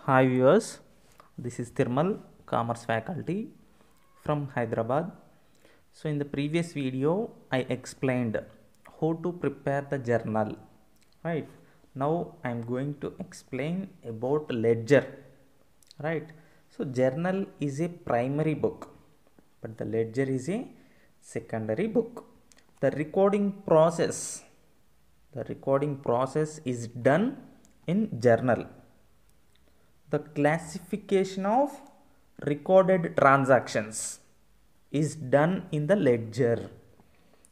Hi viewers, this is Thirmal, Commerce faculty from Hyderabad. So in the previous video I explained how to prepare the journal, right? Now I am going to explain about ledger, right? So journal is a primary book, but the ledger is a secondary book. The recording process is done in journal. The classification of recorded transactions is done in the ledger,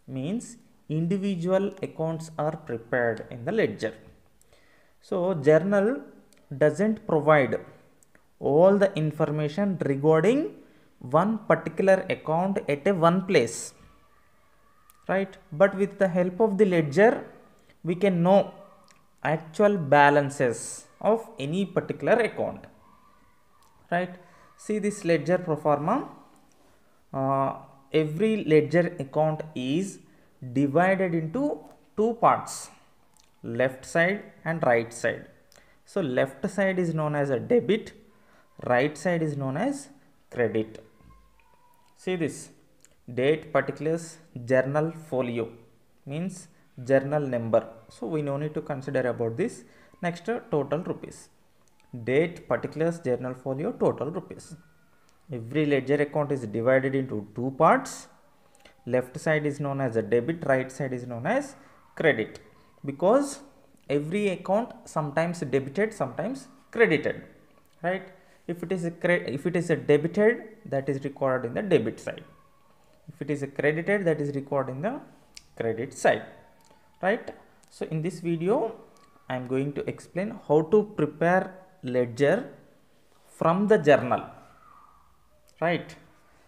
means individual accounts are prepared in the ledger. So journal doesn't provide all the information regarding one particular account at a one place, right? But with the help of the ledger we can know actual balances of any particular account, right? See this ledger pro forma. Every ledger account is divided into two parts, left side and right side. So left side is known as a debit, right side is known as credit. See this: date, particulars, journal folio, means journal number. So we no need to consider about this. Next, total rupees. Date, particulars, journal folio, total rupees. Every ledger account is divided into two parts. Left side is known as a debit, right side is known as credit, because every account sometimes debited, sometimes credited, right? If it is a debited, that is recorded in the debit side. If it is a credited, that is recorded in the credit side, right? So in this video I am going to explain how to prepare ledger from the journal, right?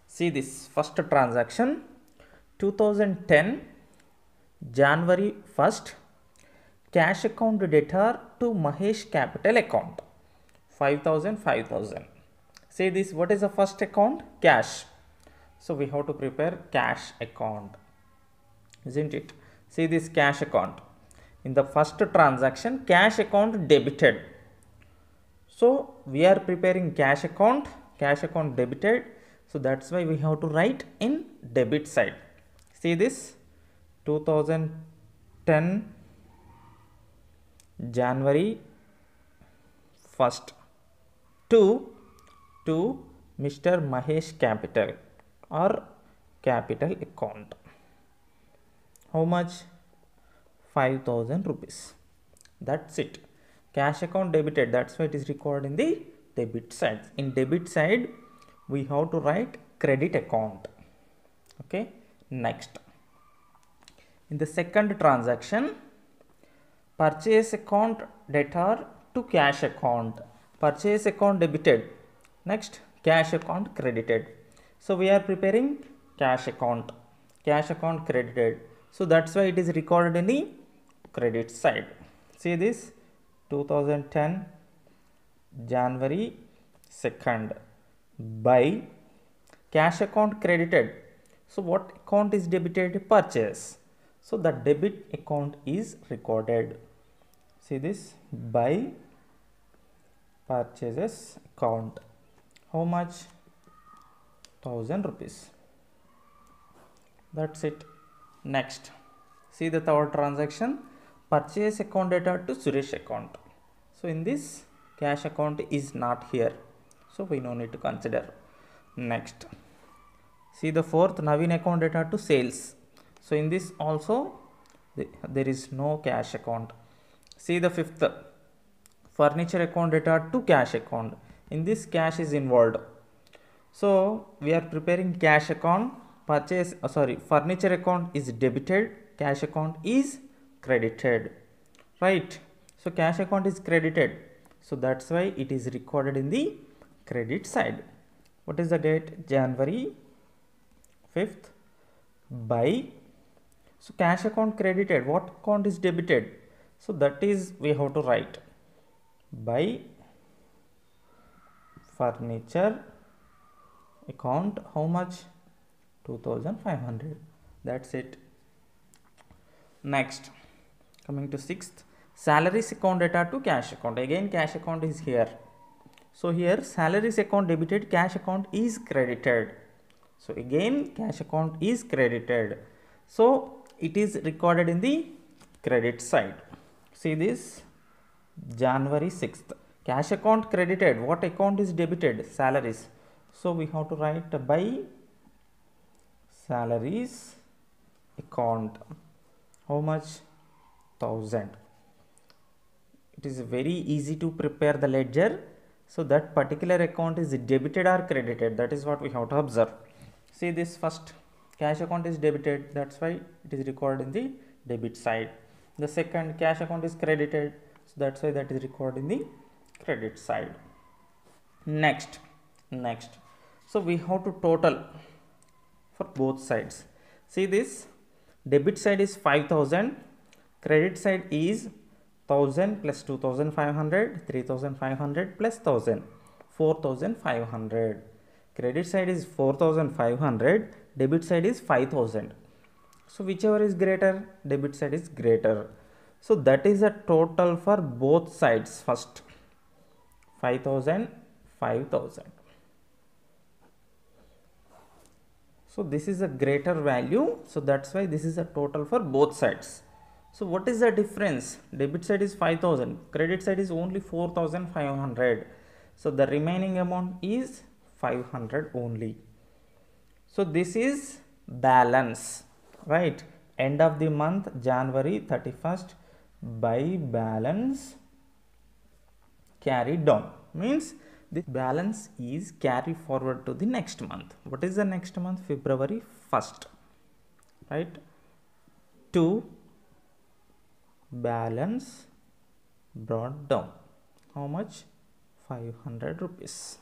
See this first transaction: 2010 January 1st, cash account debtor to Mahesh capital account 5,000. Say this, what is the first account? Cash. So we have to prepare cash account, isn't it? See this cash account. In the first transaction, cash account debited. So we are preparing cash account debited. So that's why we have to write in debit side. See this: 2010 January 1st to Mr. Mahesh capital or capital account. How much? 5,000 rupees. That's it. Cash account debited, that's why it is recorded in the debit side. In debit side we have to write credit account. Okay, next, in the second transaction, purchase account debtor to cash account. Purchase account debited, next cash account credited. So we are preparing cash account credited. So that's why it is recorded in the credit side. See this: 2010 January 2nd by cash account credited. So what account is debited? Purchase. So the debit account is recorded. See this: by purchases account. How much? 1,000 rupees. That's it. Next, see the third transaction: purchase account debtor to Suresh account. So in this, cash account is not here, so we no need to consider. Next, see the fourth: Naveen account debtor to sales. So in this also there is no cash account. See the fifth: furniture account debtor to cash account. In this, cash is involved, so we are preparing cash account. Furniture account is debited, cash account is credited, right? So cash account is credited, so that's why it is recorded in the credit side. What is the date? January 5th by. So cash account credited, what account is debited? So that is we have to write by furniture account. How much? 2,500. That's it. Next, coming to sixth: salaries account debtor to cash account. Again cash account is here, So here salaries account debited, cash account is credited. So again cash account is credited. So it is recorded in the credit side. See this, January 6th. Cash account credited. What account is debited? Salaries. So we have to write by salaries account. How much? 1000. It is very easy to prepare the ledger. So that particular account is debited or credited. That is what we have to observe. See this, first cash account is debited. That's why it is recorded in the debit side. The second, cash account is credited. So that's why that is recorded in the credit side. Next. So we have to total for both sides. See this, debit side is 5000, credit side is 1000 plus 2500, 3500 plus 1000, 4500. Credit side is 4500, debit side is 5000. So whichever is greater, debit side is greater. So that is a total for both sides. First 5000, 5000. So this is a greater value. So that's why this is a total for both sides. So what is the difference? Debit side is 5000, credit side is only 4500. So the remaining amount is 500 only. So this is balance, right? End of the month January 31st by balance carried down, means this balance is carried forward to the next month. What is the next month? February 1st, right? To balance brought down. How much? 500 rupees,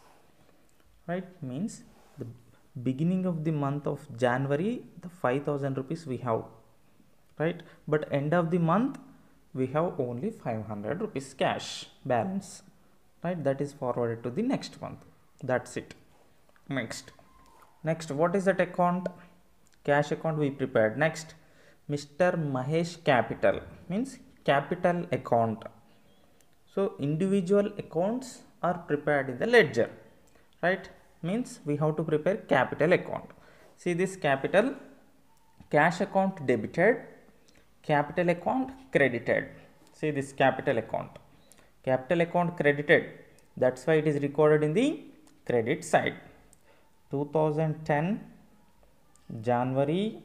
right? Means the beginning of the month of January, the 5000 rupees we have, right? But end of the month we have only 500 rupees cash balance, right? That is forwarded to the next month. That's it. Next, what is that account? Cash account we prepared. Next, Mr. Mahesh Capital, means capital account. So individual accounts are prepared in the ledger, right? Means we have to prepare capital account. See this, capital, cash account debited, capital account credited. See this, capital account credited. That's why it is recorded in the credit side. 2010 January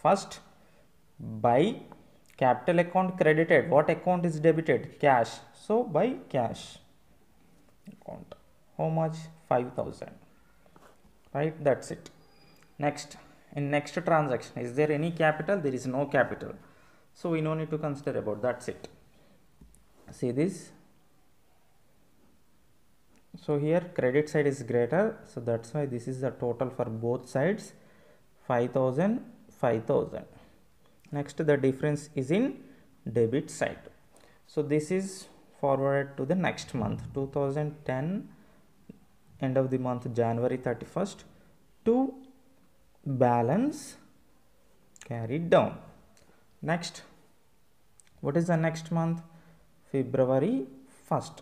1st by capital account credited. What account is debited? Cash. So by cash account. How much? 5000, right? That's it. Next, in next transaction, is there any capital? There is no capital, so we no need to consider about. That's it. See this, so here credit side is greater, so that's why this is the total for both sides, 5000, 5000. Next, the difference is in debit side. So this is forwarded to the next month, 2010 end of the month January 31st to balance carried down. Next, what is the next month? February 1st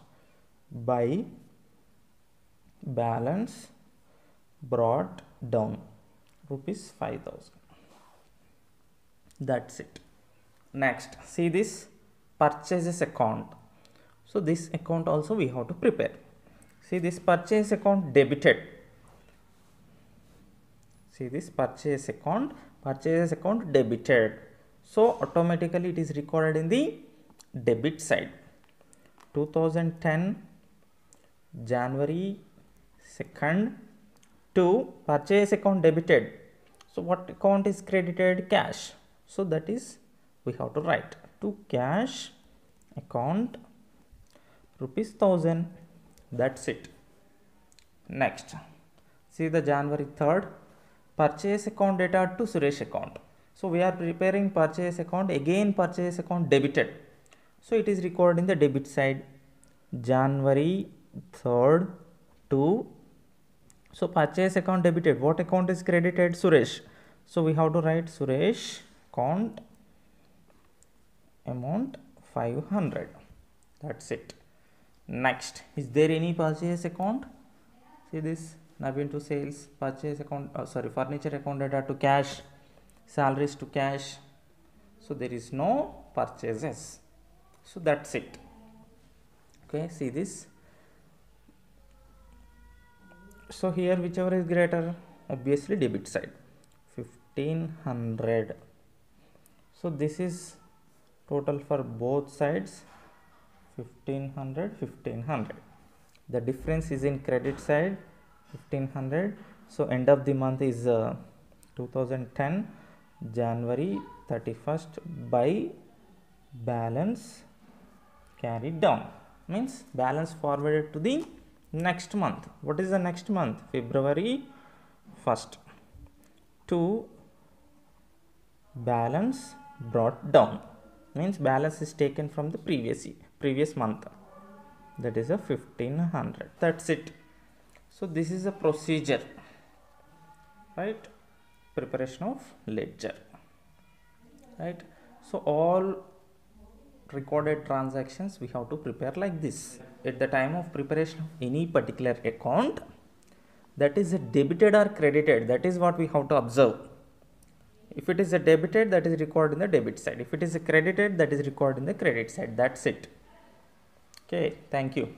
by balance brought down, rupees 5000. That's it. Next, see this, purchases account. So this account also we have to prepare. See this, purchase account debited. See this, purchase account debited. So automatically it is recorded in the debit side. 2010 January 2nd to purchase account debited. So what account is credited? Cash. So that is we have to write to cash account rupees 1000. That's it. Next, see the January 3rd, purchase account data to Suresh account. So we are preparing purchase account, again purchase account debited. So it is recorded in the debit side, January 3rd to, so purchase account debited. What account is credited? Suresh. So we have to write Suresh account amount 500. That's it. Next, is there any purchase account? See this, Naveen to sales, purchase account, furniture account data to cash, salaries to cash. So there is no purchases. So that's it. Okay, see this. So here whichever is greater, obviously debit side, 1500. So this is total for both sides, 1500. The difference is in credit side, 1500. So end of the month is 2010 January 31st by balance carried down, means balance forwarded to the next month. What is the next month? February 1st to balance brought down, means balance is taken from the previous month, that is a 1500. That's it. So this is a procedure, right? Preparation of ledger, right? So all recorded transactions we have to prepare like this. At the time of preparation of any particular account, that is a debited or credited, that is what we have to observe. If it is a debited, that is recorded in the debit side. If it is a credited, that is recorded in the credit side. That's it. Okay, thank you.